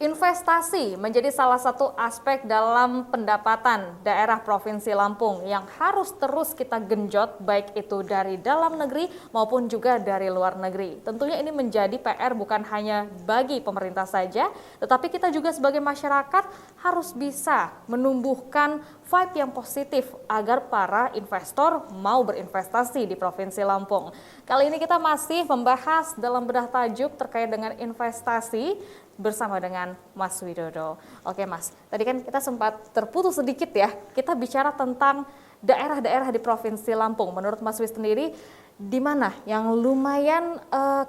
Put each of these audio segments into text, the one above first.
Investasi menjadi salah satu aspek dalam pendapatan daerah Provinsi Lampung yang harus terus kita genjot, baik itu dari dalam negeri maupun juga dari luar negeri. Tentunya ini menjadi PR bukan hanya bagi pemerintah saja, tetapi kita juga sebagai masyarakat harus bisa menumbuhkan vibe yang positif agar para investor mau berinvestasi di Provinsi Lampung. Kali ini kita masih membahas dalam bedah tajuk terkait dengan investasi bersama dengan Mas Widodo. Oke Mas, tadi kan kita sempat terputus sedikit ya, kita bicara tentang daerah-daerah di Provinsi Lampung. Menurut Mas Wid sendiri, di mana yang lumayan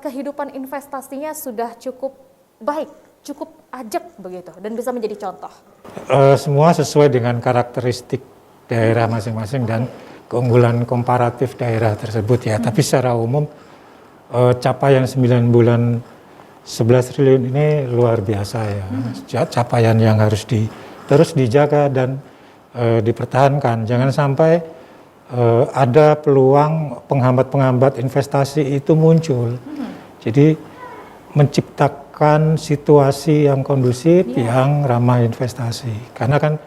kehidupan investasinya sudah cukup baik, cukup ajak begitu, dan bisa menjadi contoh? Semua sesuai dengan karakteristik daerah masing-masing dan keunggulan komparatif daerah tersebut ya. Tapi secara umum capaian 9 bulan 11 triliun ini luar biasa ya. Capaian yang harus terus dijaga dan dipertahankan. Jangan sampai ada peluang penghambat-penghambat investasi itu muncul. Jadi menciptakan situasi yang kondusif, yang ramah investasi. Karena kan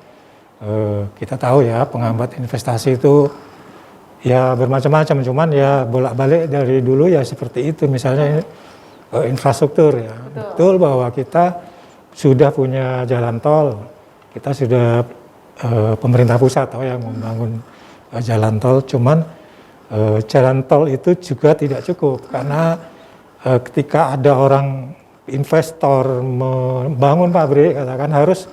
kita tahu ya, penghambat investasi itu ya bermacam-macam, cuman ya bolak-balik dari dulu ya seperti itu. Misalnya infrastruktur ya. Betul bahwa kita sudah punya jalan tol, kita sudah pemerintah pusat yang membangun jalan tol, cuman jalan tol itu juga tidak cukup karena ketika ada orang investor membangun pabrik, katakan harus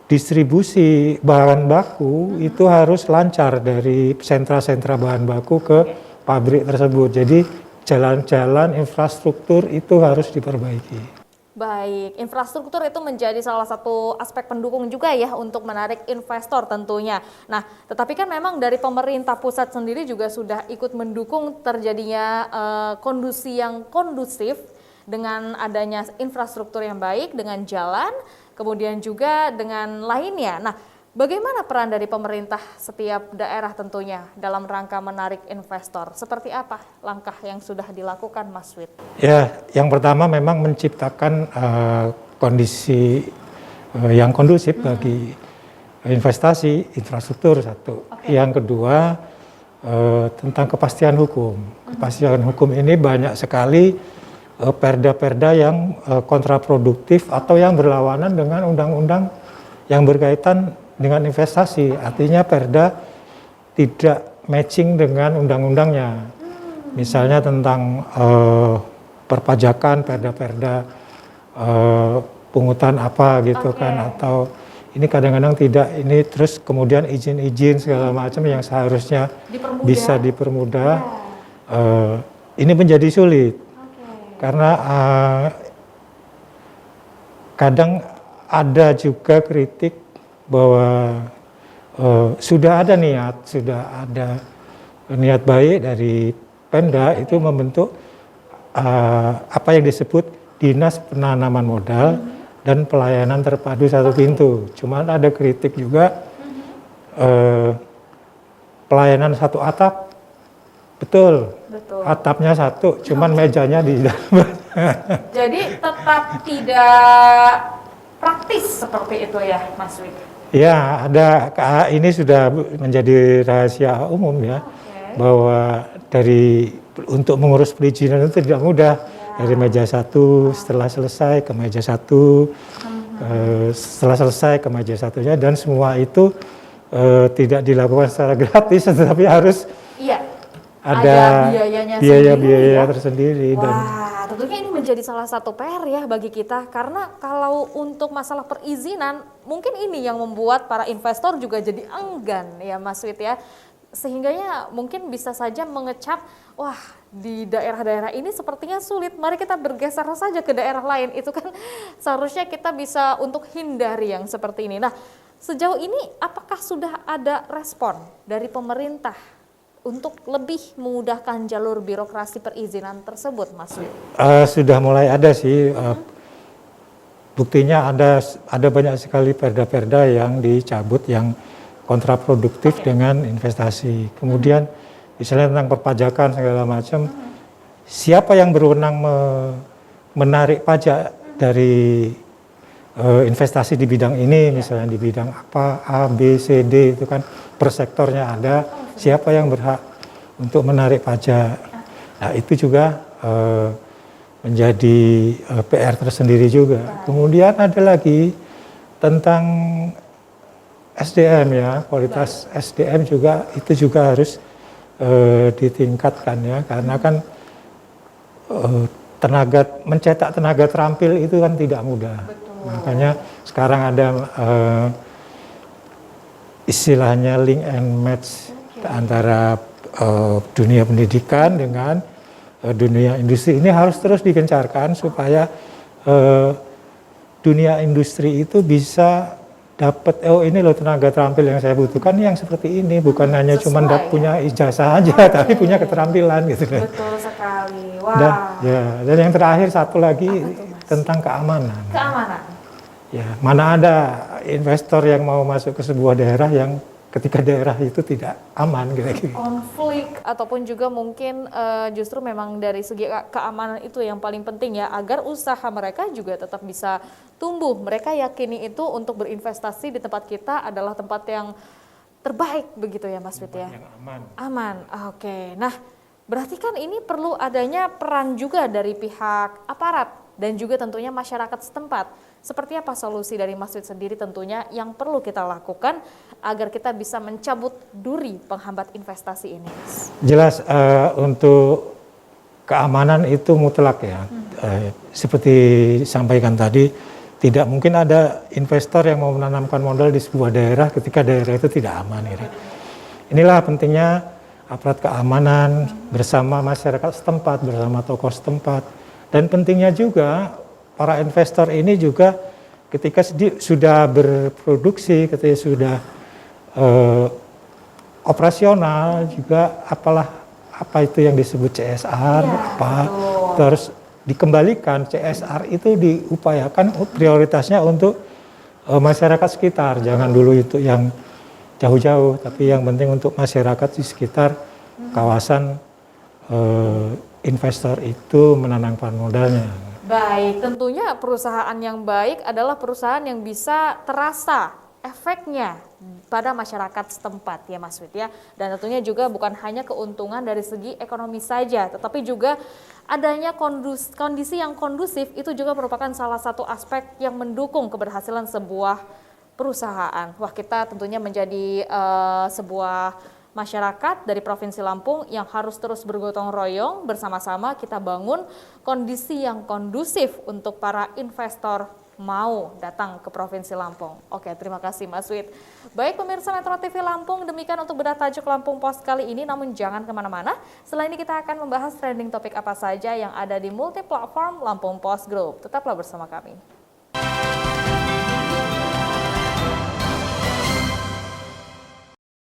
distribusi bahan baku itu harus lancar dari sentra-sentra bahan baku ke pabrik tersebut. Jadi jalan-jalan infrastruktur itu harus diperbaiki. Baik, infrastruktur itu menjadi salah satu aspek pendukung juga ya untuk menarik investor tentunya. Nah, tetapi kan memang dari pemerintah pusat sendiri juga sudah ikut mendukung terjadinya kondisi yang kondusif dengan adanya infrastruktur yang baik, dengan jalan, kemudian juga dengan lainnya. Nah, bagaimana peran dari pemerintah setiap daerah tentunya dalam rangka menarik investor? Seperti apa langkah yang sudah dilakukan Mas Wid? Ya, yang pertama memang menciptakan kondisi yang kondusif bagi investasi, infrastruktur satu. Yang kedua tentang kepastian hukum. Kepastian hukum ini banyak sekali perda-perda yang kontraproduktif atau yang berlawanan dengan undang-undang yang berkaitan dengan investasi, artinya perda tidak matching dengan undang-undangnya. Misalnya tentang perpajakan, perda-perda pungutan apa gitu kan, atau ini kadang-kadang tidak, ini terus kemudian izin-izin segala macam yang seharusnya bisa dipermudah, ini menjadi sulit. Karena kadang ada juga kritik bahwa sudah ada niat baik dari Pemda itu membentuk apa yang disebut Dinas Penanaman Modal dan Pelayanan Terpadu Satu Pintu. Cuman ada kritik juga pelayanan satu atap, betul. Atapnya satu, cuman mejanya di dalam. Jadi tetap tidak praktis seperti itu ya Mas Wid? Ya, ini sudah menjadi rahasia umum ya, bahwa untuk mengurus perizinan itu tidak mudah. Dari meja satu, setelah selesai ke meja satu, setelah selesai ke meja satunya, dan semua itu tidak dilakukan secara gratis, tetapi harus ada biaya-biaya tersendiri. Wah, tentunya ini menjadi salah satu PR ya bagi kita, karena kalau untuk masalah perizinan mungkin ini yang membuat para investor juga jadi enggan ya Mas Wid ya, sehingganya mungkin bisa saja mengecap, wah di daerah-daerah ini sepertinya sulit, mari kita bergeser saja ke daerah lain. Itu kan seharusnya kita bisa untuk hindari yang seperti ini. Nah, sejauh ini apakah sudah ada respon dari pemerintah untuk lebih memudahkan jalur birokrasi perizinan tersebut, Mas Wid? Sudah mulai ada sih. Buktinya ada banyak sekali perda-perda yang dicabut yang kontraproduktif dengan investasi. Kemudian misalnya tentang perpajakan segala macam, siapa yang berwenang menarik pajak dari investasi di bidang ini, misalnya di bidang apa, A, B, C, D, itu kan per sektornya ada, siapa yang berhak untuk menarik pajak. Nah itu juga menjadi PR tersendiri juga. Kemudian ada lagi tentang SDM ya, kualitas SDM juga itu juga harus ditingkatkan ya, karena kan mencetak tenaga terampil itu kan tidak mudah. Betul. Makanya sekarang ada istilahnya link and match antara dunia pendidikan dengan dunia industri. Ini harus terus digencarkan supaya dunia industri itu bisa dapat, oh ini loh tenaga terampil yang saya butuhkan yang seperti ini, bukan hanya cuma punya ijazah aja, tapi punya keterampilan gitu. Betul sekali. Wah. Dan yang terakhir satu lagi tentang keamanan. Keamanan. Ya, mana ada investor yang mau masuk ke sebuah daerah yang ketika daerah itu tidak aman gitu. Konflik ataupun juga mungkin justru memang dari segi keamanan itu yang paling penting ya, agar usaha mereka juga tetap bisa tumbuh. Mereka yakini itu untuk berinvestasi di tempat kita adalah tempat yang terbaik begitu ya Mas Fit ya. Yang aman. Aman. Oke. Nah, berarti kan ini perlu adanya peran juga dari pihak aparat dan juga tentunya masyarakat setempat. Seperti apa solusi dari Mas Fit sendiri tentunya yang perlu kita lakukan agar kita bisa mencabut duri penghambat investasi ini? Jelas untuk keamanan itu mutlak ya. Seperti disampaikan tadi, tidak mungkin ada investor yang mau menanamkan modal di sebuah daerah ketika daerah itu tidak aman. Gitu. Inilah pentingnya aparat keamanan bersama masyarakat setempat, bersama tokoh setempat. Dan pentingnya juga para investor ini juga ketika sudah berproduksi, ketika sudah operasional juga apa itu yang disebut CSR, terus dikembalikan. CSR itu diupayakan prioritasnya untuk masyarakat sekitar, jangan dulu itu yang jauh-jauh, tapi yang penting untuk masyarakat di sekitar kawasan investor itu menanamkan modalnya. Baik, tentunya perusahaan yang baik adalah perusahaan yang bisa terasa efeknya pada masyarakat setempat ya Mas Fit ya. Dan tentunya juga bukan hanya keuntungan dari segi ekonomi saja, tetapi juga adanya kondisi yang kondusif itu juga merupakan salah satu aspek yang mendukung keberhasilan sebuah perusahaan. Wah, kita tentunya menjadi sebuah masyarakat dari Provinsi Lampung yang harus terus bergotong royong bersama-sama kita bangun kondisi yang kondusif untuk para investor mau datang ke Provinsi Lampung. Oke, terima kasih Mas Wit. Baik pemirsa Metro TV Lampung, demikian untuk bedah tajuk Lampung Pos kali ini, namun jangan kemana-mana. Setelah ini kita akan membahas trending topik apa saja yang ada di multi platform Lampung Pos Group. Tetaplah bersama kami.